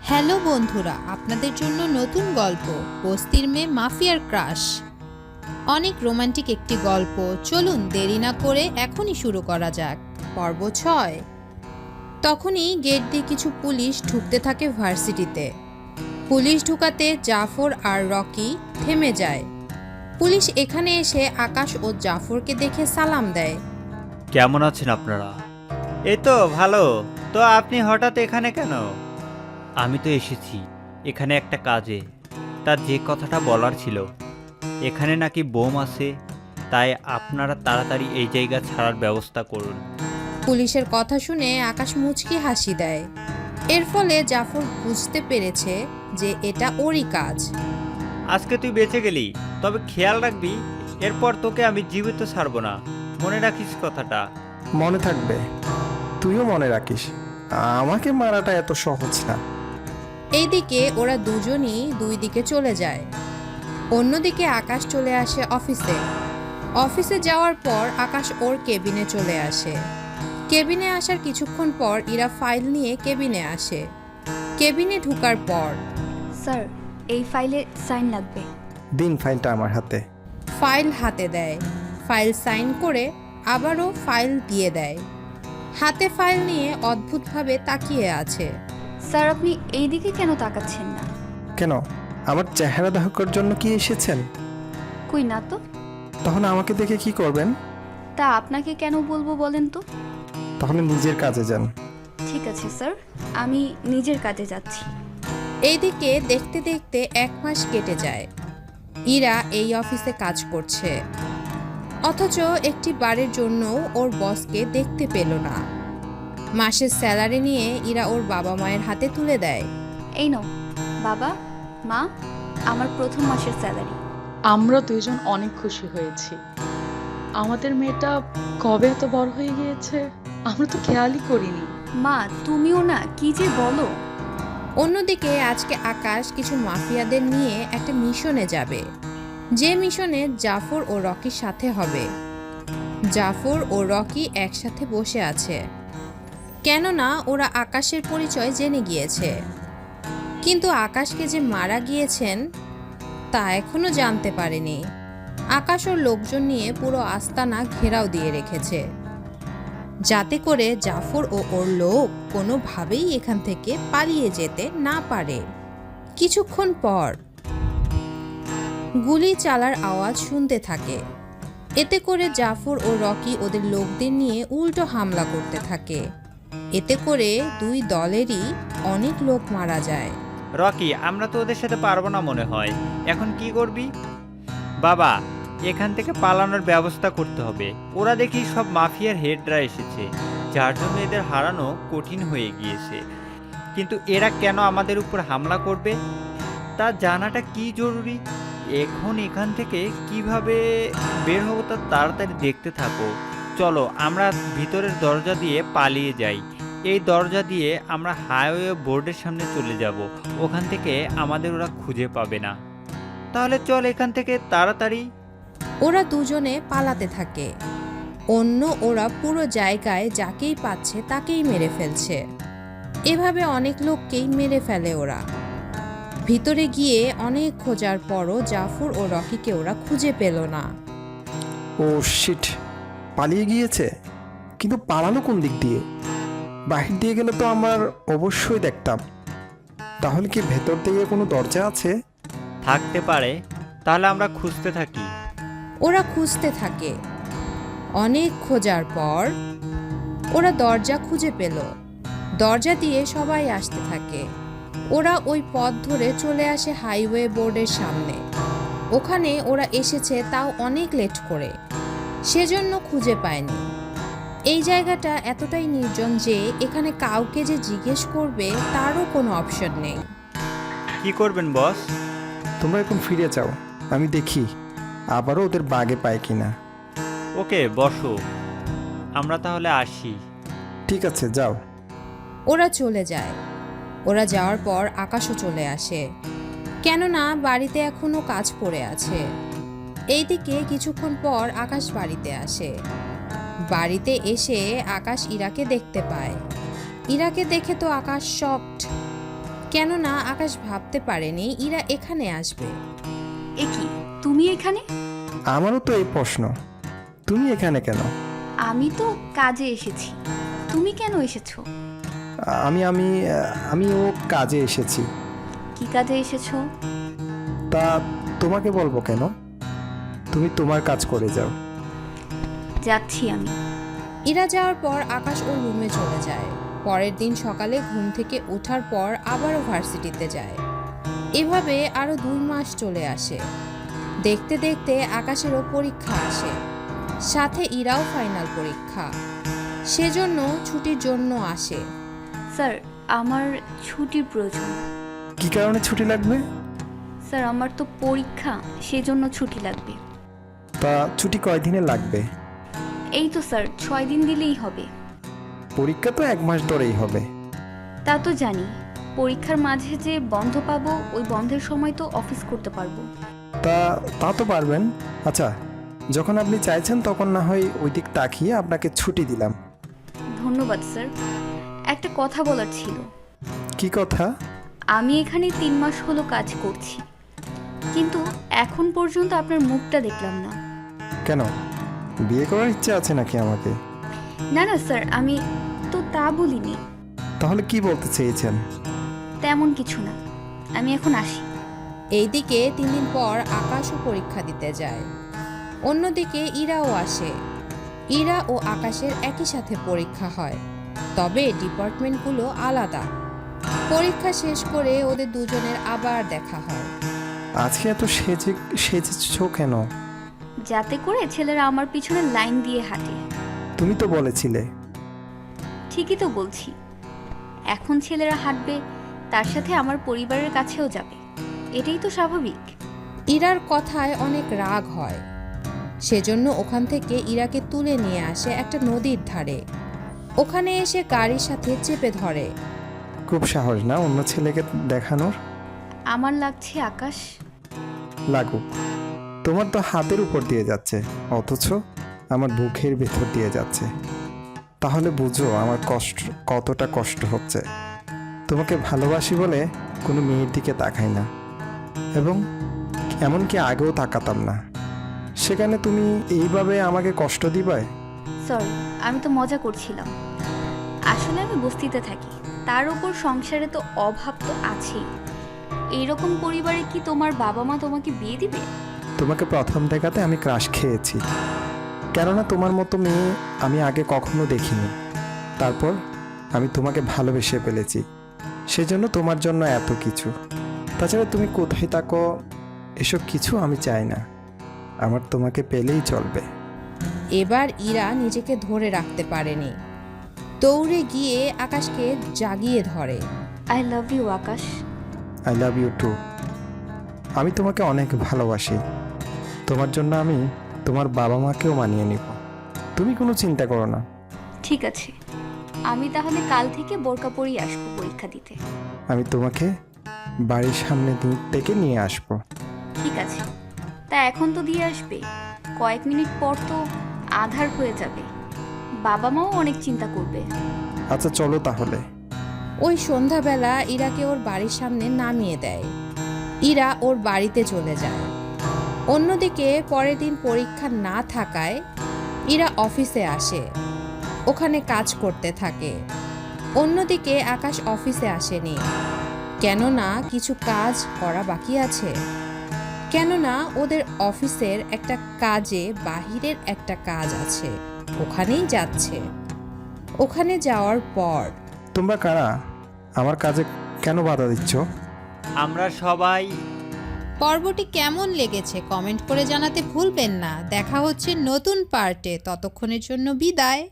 Hello বন্ধুরা, আপনাদের জন্য নতুন গল্প বস্তির মেয়ে মাফিয়ার ক্রাশ। অনেক রোমান্টিক একটি গল্প। চলুন দেরি না করে এখনই শুরু করা যাক। পর্ব 6। তখনই গেট দিয়ে কিছু পুলিশ ঢুকতে থাকে ভার্সিটিতে। পুলিশ ঢুকাতে জাফর আর রকি থেমে যায়। পুলিশ এখানে এসে আকাশ ও জাফরকে দেখে সালাম দেয়। কেমন আছেন আপনারা? এই তো ভালো। তো আপনি হঠাৎ এখানে কেন? আমি তো এসেছি এখানে একটা কাজে। তার যে কথাটা বলার ছিল, এখানে নাকি বোম আছে, তাই আপনারা তাড়াতাড়ি এই জায়গা ছাড়ার ব্যবস্থা করুন। পুলিশের কথা শুনে আকাশ মুচকি হাসি দেয়। এর ফলে জাফর বুঝতে পেরেছে যে এটা ওরই কাজ। আজকে তুই বেঁচে গেলি, তবে খেয়াল রাখবি এরপর তোকে আমি জীবিত ছাড়বো না। মনে রাখিস কথাটা। মনে থাকবে, তুইও মনে রাখিস, আমাকে মারাটা এত সহজ না। এইদিকে ওরা দুজনই দুই দিকে চলে যায়। অন্যদিকে আকাশ চলে আসে অফিসে। অফিসে যাওয়ার পর আকাশ ওর কেবিনে চলে আসে। কেবিনে আসার কিছুক্ষণ পর ইরা ফাইল নিয়ে কেবিনে আসে। কেবিনে ঢুকার পর স্যার, এই ফাইলে সাইন লাগবে। দিন ফাইলটা আমার হাতে। ফাইল হাতে দেয়। ফাইল সাইন করে আবারও ফাইল দিয়ে দেয়। হাতে ফাইল নিয়ে অদ্ভুতভাবে তাকিয়ে আছে। স্যার, আপনি এই দিকে কেন তাকাচ্ছেন না? কেন, আমার চেহারা দেখার জন্য কি এসেছেন? কই না তো। তখন আমাকে দেখে কি করবেন? তা আপনাকে কেন বলবো বলেন তো? তাহলে নিজের কাজে যান। ঠিক আছে স্যার, আমি নিজের কাজে যাচ্ছি। এইদিকে দেখতে দেখতে 1 মাস কেটে যায়। ইরা এই অফিসে কাজ করছে, অথচ একটি বারের জন্য ওর বসকে দেখতে পেল না। মাসের স্যালারি নিয়ে ইরা ওর বাবা মায়ের হাতে তুলে দেয়। এই নাও বাবা, মা, আমার প্রথম মাসের স্যালারি। আমরা দুইজন অনেক খুশি হয়েছি। আমাদের মেয়েটা কবে এত বড় হয়ে গিয়েছে, আমরা তো খেয়ালই করিনি। মা, তুমিও না, কি যে বলো। অন্যদিকে আজকে আকাশ কিছু মাফিয়াদের নিয়ে একটা মিশনে যাবে, যে মিশনে জাফর ও রকির সাথে হবে। জাফর ও রকি একসাথে বসে আছে, কেননা ওরা আকাশের পরিচয় জেনে গিয়েছে। কিন্তু আকাশকে যে মারা গিয়েছেন তা এখনো জানতে পারেনি। আকাশ ওর লোকজন নিয়ে পুরো আস্তানা ঘেরাও দিয়ে রেখেছে, যাতে করে জাফর ও ওর লোক কোনোভাবেই এখান থেকে পালিয়ে যেতে না পারে। কিছুক্ষণ পর গুলি চালার আওয়াজ শুনতে থাকে। এতে করে জাফর ও রকি ওদের লোকদের নিয়ে উল্টো হামলা করতে থাকে। এতে করে দুই দলেরই অনেক লোক মারা যায়। রকি, আমরা তো ওদের সাথে পারবো না মনে হয়। এখন কি করবি? বাবা, এখান থেকে পালানোর ব্যবস্থা করতে হবে। ওরা দেখি সব মাফিয়ার হেডরা এসেছে, যার জন্য এদের হারানো কঠিন হয়ে গিয়েছে। কিন্তু এরা কেন আমাদের উপর হামলা করবে তা জানাটা কি জরুরি। এখন এখান থেকে কিভাবে বের হবো তা তাড়াতাড়ি দেখতে থাকো। চলো আমরা ভিতরের দরজা দিয়ে পালিয়ে যাই। এই দরজা দিয়ে আমরা হাইওয়ে বোর্ডের সামনে চলে যাব। ওখান থেকে আমাদের ওরা খুঁজে পাবে না। তাহলে চল এখান থেকে তাড়াতাড়ি। ওরা দুজনে পালাতে থাকে। ওরা পুরো জায়গায় যাকেই পাচ্ছে তাকেই মেরে ফেলছে। এভাবে অনেক লোককেই মেরে ফেলে ওরা। ভিতরে গিয়ে অনেক খোঁজার পরও জাফর ও রকিকে ওরা খুঁজে পেল না। ও শিট, পালিয়ে গিয়েছে। কিন্তু পালানো কোন দিক দিয়ে? বাহির দিয়ে গেলে তো আমার অবশ্যই দেখতাম। তাহলে কি ভেতর দিকে কোনো দরজা আছে? থাকতে পারে, তাহলে আমরা খুঁজতে থাকি। ওরা খুঁজতে থাকে। অনেক খোঁজার পর ওরা দরজা খুঁজে পেল। দরজা দিয়ে সবাই আসতে থাকে। ওরা ওই পথ ধরে চলে আসে হাইওয়ে বোর্ডের সামনে। ওখানে ওরা এসেছে তাও অনেক লেট করে, সেজন্য খুঁজে পায়নি। এই জায়গাটা এতটাই নির্জন যে এখানে কাউকে যে জিজ্ঞেস করবে তারও কোনো অপশন নেই। কি করবেন বস? তোমরা এখন ফিরে যাও, আমি দেখি আবারও ওদের বাগে পায় কিনা। ওকে, বসো। আমরা তাহলে আসি। ঠিক আছে, যাও। ওরা চলে যায়। ওরা যাওয়ার পর আকাশও চলে আসে, কেননা বাড়িতে এখনো কাজ পড়ে আছে। এইদিকে কিছুক্ষণ পর আকাশ বাড়িতে আসে। বাড়িতে এসে আকাশ ইরাকে দেখতে পায়। ইরাকে দেখে তো আকাশ শকড। কেননা আকাশ ভাবতে পারেনি ইরা এখানে আসবে। এ কি, তুমি এখানে? আমারও তো এই প্রশ্ন, তুমি এখানে কেন? আমি তো কাজে এসেছি, তুমি কেন এসেছো? আমি আমি আমি ও কাজে এসেছি। কি কাজে এসেছো? তা তোমাকে বলবো কেন? তুমি তোমার কাজ করে যাও। যাচ্ছি আমি। ইরা যাওয়ার পর আকাশ ওর রুমে চলে যায়। পরের দিন সকালে ঘুম থেকে ওঠার পর আবারও ভার্সিটিতে যায়। এভাবে আরও 2 মাস চলে আসে। দেখতে দেখতে আকাশেরও পরীক্ষা আসে, সাথে ইরাও ফাইনাল পরীক্ষা, সেজন্য ছুটির জন্য আসে। স্যার, আমার ছুটির প্রয়োজন। কি কারণে ছুটি লাগবে? স্যার, আমার তো পরীক্ষা, সেজন্য ছুটি লাগবে। তা ছুটি কয়দিনে লাগবে? এই তো স্যার, 6 দিন দিলেই হবে। পরীক্ষা তো 1 মাস ধরেই হবে। তা তো জানি, পরীক্ষার মাঝে যে বন্ধ পাবো, ওই বন্ধের সময় তো অফিস করতে পারবো। তা তা তো পারবেন। আচ্ছা, যখন আপনি চাইছেন তখন না হয় ওই দিক তাকিয়ে আপনাকে ছুটি দিলাম। ধন্যবাদ স্যার। একটা কথা বলার ছিল। কি কথা? আমি এখানে 3 মাস হলো কাজ করছি, কিন্তু এখন পর্যন্ত আপনার মুখটা দেখলাম না। কেন, বিয়ে করার ইচ্ছে আছে নাকি আমাকে? না না স্যার, আমি তো তা বলিনি। তাহলে কি বলতে চেয়েছেন? তেমন কিছু না, আমি এখন আসি। এইদিকে 3 দিন পর আকাশও পরীক্ষা দিতে যায়। অন্যদিকে ইরাও আসে। ইরা ও আকাশের একই সাথে পরীক্ষা হয়, তবে ডিপার্টমেন্টগুলো আলাদা। পরীক্ষা শেষ করে ওদের দুজনের আবার দেখা হয়। আজকে এত সেজেছ কেন? যাতে করে ছেলেরা আমার পিছনে লাইন দিয়ে হাঁটে। তুমি তো বলেছিলে। ঠিকই তো বলছি, এখন ছেলেরা হাঁটবে, তার সাথে আমার পরিবারের কাছেও যাবে, এটাই তো স্বাভাবিক। ইরার কথায় অনেক রাগ হয়, সেজন্য ওখান থেকে ইরাকে তুলে নিয়ে আসে একটা নদীর ধারে। ওখানে এসে গাড়ির সাথে চেপে ধরে। খুব সাহস না অন্য ছেলেকে দেখানোর? আমার লাগছে আকাশ। লাগুক, তোমার তো হাতের উপর দিয়ে যাচ্ছে, অথচ আমার বুকের ভেতর দিয়ে যাচ্ছে। তাহলে বুঝো আমার কতটা কষ্ট হচ্ছে। তোমাকে ভালোবাসি বলে কোনো মেয়ের দিকে তাকাই না, এবং এমনকি আগেও তাকাতাম না। সেখানে তুমি এইভাবে আমাকে কষ্ট দিবায়? সরি, আমি তো মজা করছিলাম। আসলে আমি বস্তিতে থাকি, তার উপর সংসারে তো অভাব তো আছেই। এইরকম পরিবারে কি তোমার বাবা মা তোমাকে বিয়ে দিবে? তোমাকে প্রথম দেখাতে আমি ক্রাশ খেয়েছি, কেননা তোমার মতো মেয়ে আমি আগে কখনো দেখিনি। তারপর আমি তোমাকে ভালোবেসে ফেলেছি, সেজন্য তোমার জন্য এত কিছু। তাছাড়া তুমি কোথায় থাকো এসব কিছু আমি চাই না, আমার তোমাকে পেলেই চলবে। এবার ইরা নিজেকে ধরে রাখতে পারেনি, দৌড়ে গিয়ে আকাশকে জাগিয়ে ধরে। I love you Akash. I love you too. আমি তোমাকে অনেক ভালোবাসি। তোমার জন্য আমি তোমার বাবা মাকেও মানিয়ে নিব, তুমি কোনো চিন্তা করো না। ঠিক আছে, আমি তাহলে কাল থেকে বোরকা পরেই আসবো পরীক্ষা দিতে। আমি তোমাকে বাড়ির সামনে থেকে নিয়ে আসবো। ঠিক আছে, তা এখন তো দিয়ে আসবে, কয়েক মিনিট পর তো আধার হয়ে যাবে, বাবা মাও অনেক চিন্তা করবে। আচ্ছা চলো তাহলে। ওই সন্ধ্যাবেলা ইরাকে ওর বাড়ির সামনে নামিয়ে দেয়। ইরা ওর বাড়িতে চলে যায়। অন্যদিকে পরের দিন পরীক্ষা না থাকায় ইরা অফিসে আসে, ওখানে কাজ করতে থাকে। অন্যদিকে আকাশ অফিসে আসেনি, কেননা কিছু কাজ করা বাকি আছে। কেননা ওদের অফিসের একটা কাজে বাহিরের একটা কাজ আছে, ওখানেই যাচ্ছে। ওখানে যাওয়ার পর তোমরা কারা? আমার কাজে কেন বাধা দিচ্ছ? আমরা সবাই পর্বটি কেমন লেগেছে কমেন্ট করে জানাতে ভুলবেন না। দেখা হচ্ছে নতুন পার্টে, ততক্ষণের জন্য বিদায়।